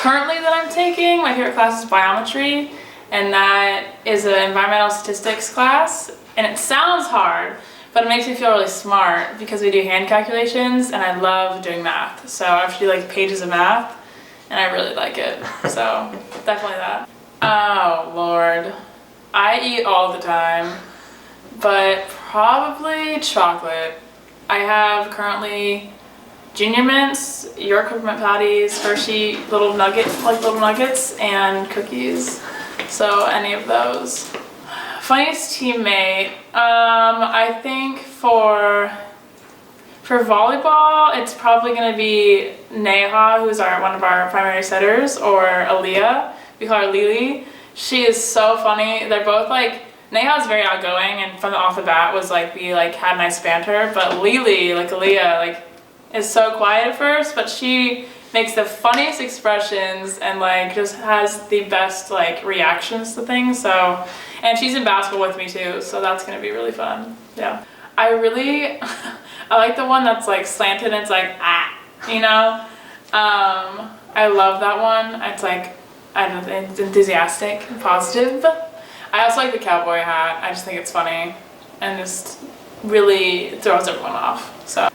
currently that I'm taking, my favorite class is biometry, and that is an environmental statistics class, and it sounds hard, but it makes me feel really smart because we do hand calculations, and I love doing math. So I have to do like pages of math, and I really like it. So definitely that. Oh Lord, I eat all the time, but probably chocolate. I have currently Junior Mints, York peppermint patties, Hershey little nuggets, and cookies. So any of those. Funniest teammate, I think for volleyball, it's probably gonna be Neha, who's one of our primary setters, or Aaliyah. We call her Lily. She is so funny. They're both like, Neha's very outgoing, and from off the bat was like, we like had nice banter, but Lily, like Aaliyah, like is so quiet at first, but she makes the funniest expressions and like just has the best like reactions to things. So, and she's in basketball with me too, so that's gonna be really fun. Yeah, I like the one that's like slanted and it's like you know. I love that one. It's like, I don't know, it's enthusiastic and positive. I also like the cowboy hat. I just think it's funny and just really throws everyone off. So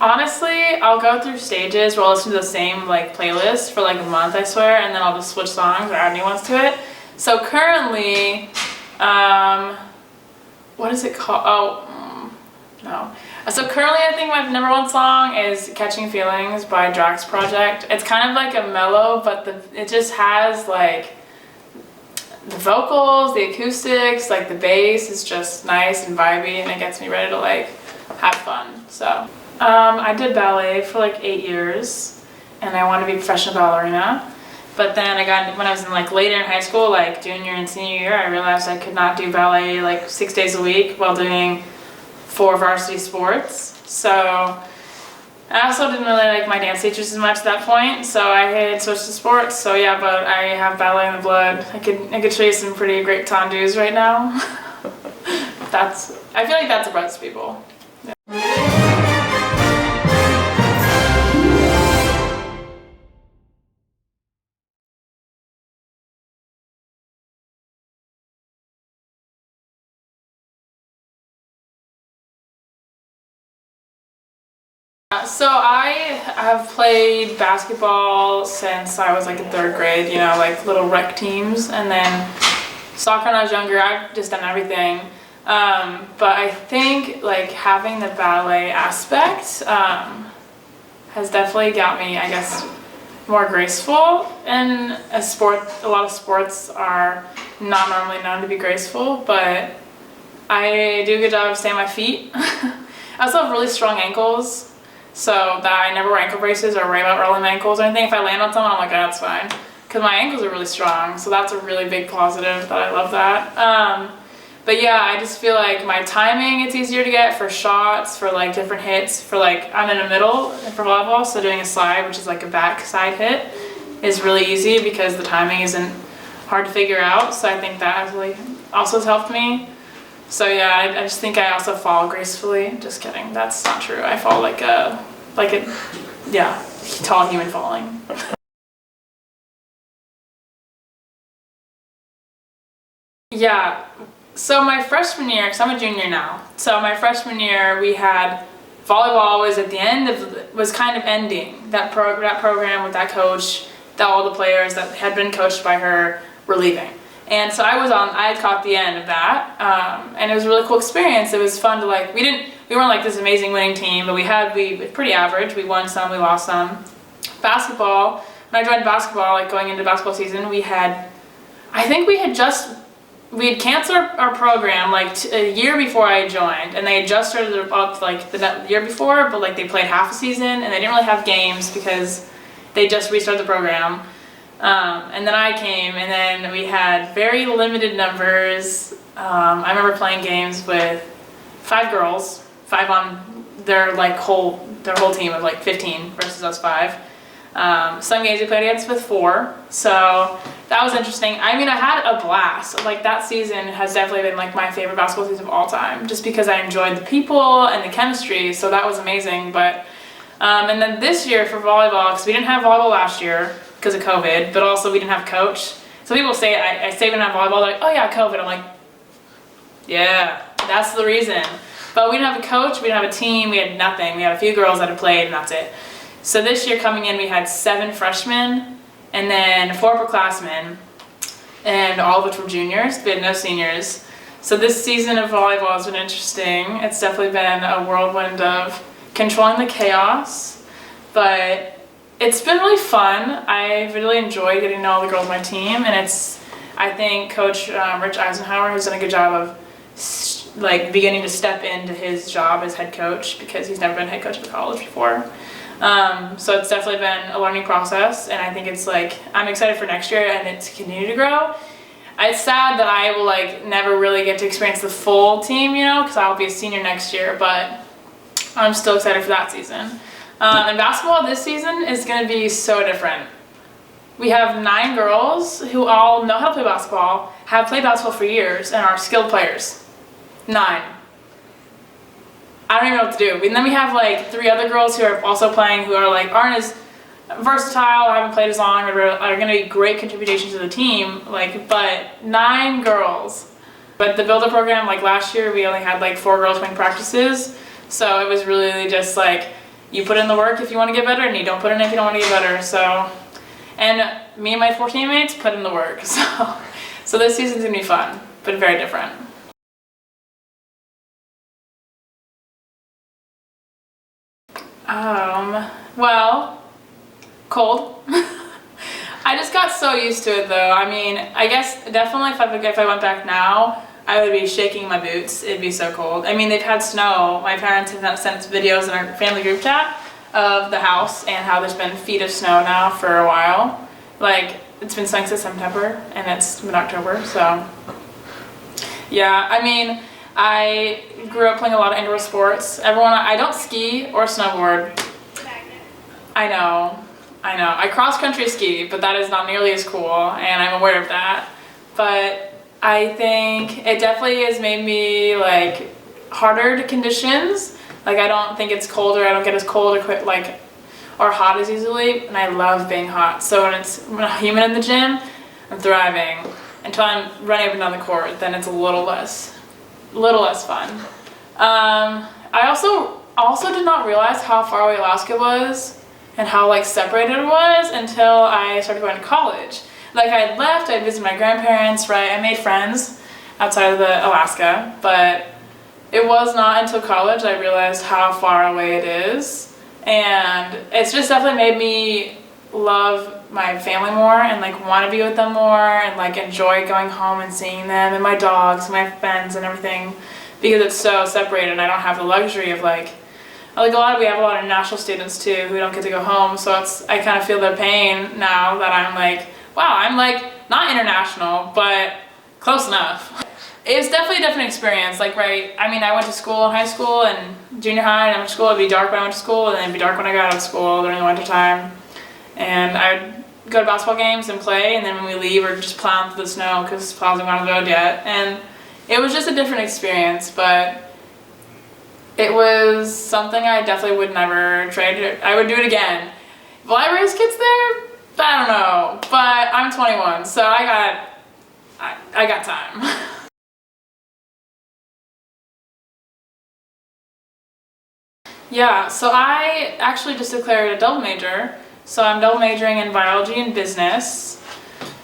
honestly, I'll go through stages where I'll listen to the same like playlist for like a month, I swear, and then I'll just switch songs or add new ones to it. So currently, what is it called? Oh, no. So currently I think my #1 song is Catching Feelings by Drax Project. It's kind of like a mellow, but it just has like the vocals, the acoustics, like the bass is just nice and vibey, and it gets me ready to like have fun. So I did ballet for like 8 years, and I wanted to be a professional ballerina. But then when I was in like later in high school, like junior and senior year, I realized I could not do ballet like 6 days a week while doing 4 varsity sports. So I also didn't really like my dance teachers as much at that point, so I had switched to sports. So yeah, but I have ballet in the blood. I could show you some pretty great tendus right now. I feel like that surprises people. Yeah. So I have played basketball since I was like in 3rd grade, you know, like little rec teams, and then soccer when I was younger. I've just done everything. But I think like having the ballet aspect has definitely got me, I guess, more graceful. And a lot of sports are not normally known to be graceful, but I do a good job of staying on my feet. I also have really strong ankles, so that I never wear ankle braces or worry about rolling my ankles or anything. If I land on someone, I'm like, oh, that's fine, because my ankles are really strong, so that's a really big positive that I love that. But yeah, I just feel like my timing, it's easier to get for shots, for like different hits, for like, I'm in the middle for volleyball, so doing a slide, which is like a backside hit, is really easy because the timing isn't hard to figure out, so I think that really also has helped me. So yeah, I just think I also fall gracefully. Just kidding, that's not true. I fall like a tall human falling. Yeah, so my freshman year, because I'm a junior now, so my freshman year we had volleyball was at the end was kind of ending. That program with that coach, all the players that had been coached by her were leaving. And so I had caught the end of that, and it was a really cool experience. It was fun to like, we weren't like this amazing winning team, but we were pretty average. We won some, we lost some. Basketball, when I joined basketball, like going into basketball season, we had canceled our program like a year before I joined, and they had just started up like the year before, but like they played half a season, and they didn't really have games because they just restarted the program. And then I came, and then we had very limited numbers. I remember playing games with 5 girls, 5 on their whole team of like 15 versus us 5. Some games we played against with 4, so that was interesting. I mean, I had a blast. Like that season has definitely been like my favorite basketball season of all time, just because I enjoyed the people and the chemistry, so that was amazing. But and then this year for volleyball, because we didn't have volleyball last year, because of COVID, but also we didn't have a coach. So people say, I say we didn't have volleyball, they're like, oh yeah, COVID. I'm like, yeah, that's the reason. But we didn't have a coach, we didn't have a team, we had nothing. We had a few girls that had played and that's it. So this year coming in, we had 7 freshmen and then 4 upperclassmen, and all of which were juniors. We had no seniors. So this season of volleyball has been interesting. It's definitely been a whirlwind of controlling the chaos, but it's been really fun. I really enjoyed getting to know all the girls on my team, and I think Coach Rich Eisenhower has done a good job of beginning to step into his job as head coach, because he's never been head coach of a college before. So it's definitely been a learning process, and I think it's I'm excited for next year and it to continue to grow. It's sad that I will never really get to experience the full team, because I'll be a senior next year, but I'm still excited for that season. And basketball this season is going to be so different. We have 9 girls who all know how to play basketball, have played basketball for years, and are skilled players. 9. I don't even know what to do. And then we have 3 other girls who are also playing who aren't as versatile, haven't played as long, or are going to be great contributions to the team. But 9 girls. But the builder program, last year, we only had 4 girls playing practices. So it was really just you put in the work if you want to get better, and you don't put in if you don't want to get better. So, and me and my 4 teammates put in the work. So this season's going to be fun, but very different. Well, cold. I just got so used to it though. I mean, I guess definitely if I went back now, I would be shaking my boots. It'd be so cold. I mean, they've had snow. My parents have sent videos in our family group chat of the house and how there's been feet of snow now for a while. It's been snowing since September and it's mid-October, so. Yeah, I mean, I grew up playing a lot of indoor sports. I don't ski or snowboard. I know. I cross-country ski, but that is not nearly as cool, and I'm aware of that. But I think it definitely has made me harder to conditions. I don't think it's colder. I don't get as cold or hot as easily, and I love being hot. So when I'm humid in the gym, I'm thriving. Until I'm running up and down the court, then it's a little less fun. I also did not realize how far away Alaska was and how separated it was until I started going to college. I had left, I'd visit my grandparents, right? I made friends outside of Alaska, but it was not until college I realized how far away it is. And it's just definitely made me love my family more and want to be with them more and enjoy going home and seeing them and my dogs and my friends and everything, because it's so separated and I don't have the luxury of we have a lot of national students too who don't get to go home, so I kind of feel their pain now that I'm wow, I'm not international, but close enough. It was definitely a different experience, right, I mean, I went to school in high school and junior high, and I went to school, it'd be dark when I went to school, and then it'd be dark when I got out of school during the winter time. And I'd go to basketball games and play, and then when we leave, we're just plowing through the snow because plows aren't on the road yet. And it was just a different experience, but it was something I definitely would never trade. I would do it again. Will I raise kids there? I don't know, but I'm 21, so I got time. Yeah, so I actually just declared a double major. So I'm double majoring in biology and business.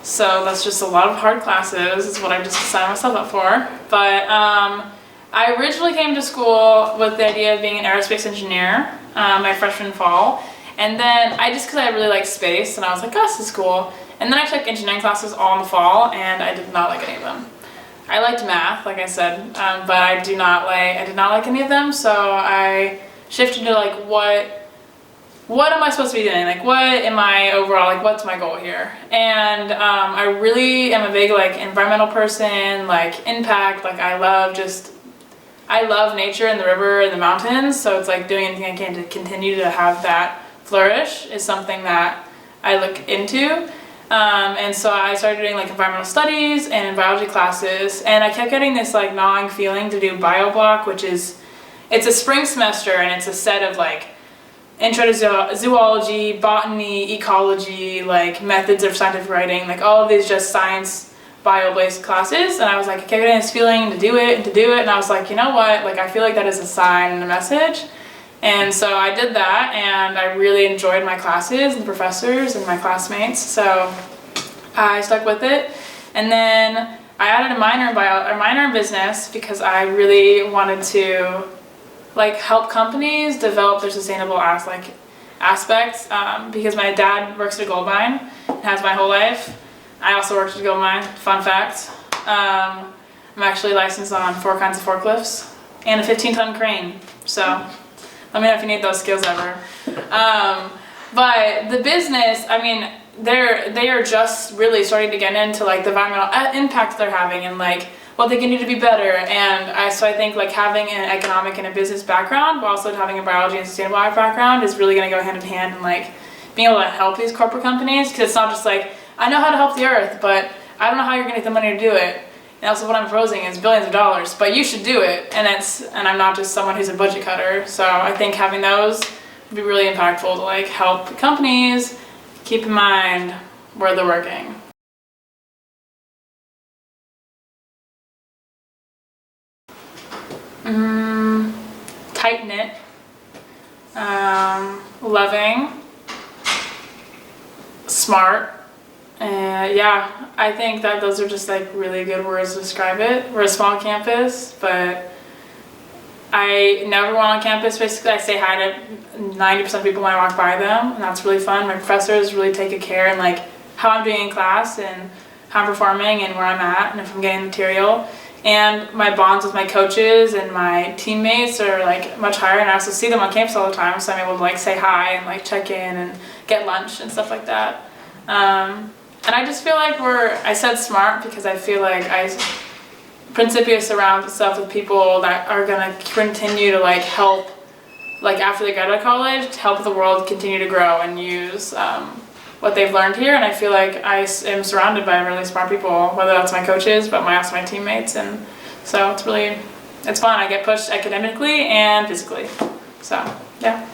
So that's just a lot of hard classes, is what I just signed myself up for. But I originally came to school with the idea of being an aerospace engineer my freshman fall. And then because I really like space, and I was like, oh, this is cool. And then I took engineering classes all in the fall, and I did not like any of them. I liked math, like I said, but I did not like any of them, so I shifted to what am I supposed to be doing? What am I overall, what's my goal here? And I really am a big environmental person, impact, I love nature and the river and the mountains, so it's doing anything I can to continue to have that flourish is something that I look into. And so I started doing environmental studies and in biology classes, and I kept getting this gnawing feeling to do bio block, which is, it's a spring semester and it's a set of intro to zoology, botany, ecology, like methods of scientific writing, like all of these just science bio-based classes. And I was like, okay, getting this feeling to do it, and I was like, you know what, like I feel like that is a sign and a message. And so I did that, and I really enjoyed my classes and the professors and my classmates, so I stuck with it. And then I added a minor in business because I really wanted to like help companies develop their sustainable aspects, because my dad works at a gold mine and has my whole life. I also worked at a gold mine, fun fact. I'm actually licensed on 4 kinds of forklifts and a 15-ton crane, so let me know if you need those skills ever. But the business, I mean, they are just really starting to get into like the environmental impact they're having and like what they can do to be better. And so I think like having an economic and a business background, but also having a biology and sustainable ag background is really going to go hand in hand in like being able to help these corporate companies, because it's not just like, I know how to help the earth, but I don't know how you're going to get the money to do it. And also what I'm proposing is billions of dollars, but you should do it. And I'm not just someone who's a budget cutter. So I think having those would be really impactful to like help companies keep in mind where they're working. Tight-knit, loving, smart. Yeah, I think that those are just like really good words to describe it. We're a small campus, but I know everyone on campus. Basically, I say hi to 90% of people when I walk by them, and that's really fun. My professors really take a care in like how I'm doing in class and how I'm performing and where I'm at and if I'm getting material. And my bonds with my coaches and my teammates are like much higher, and I also see them on campus all the time, so I'm able to like say hi and like check in and get lunch and stuff like that. And I just feel like I said smart because I feel like Principia surrounds itself with people that are going to continue to like help, like after they graduate college, to help the world continue to grow and use what they've learned here. And I feel like I am surrounded by really smart people, whether that's my coaches, but also my teammates. And so it's fun. I get pushed academically and physically. So, yeah.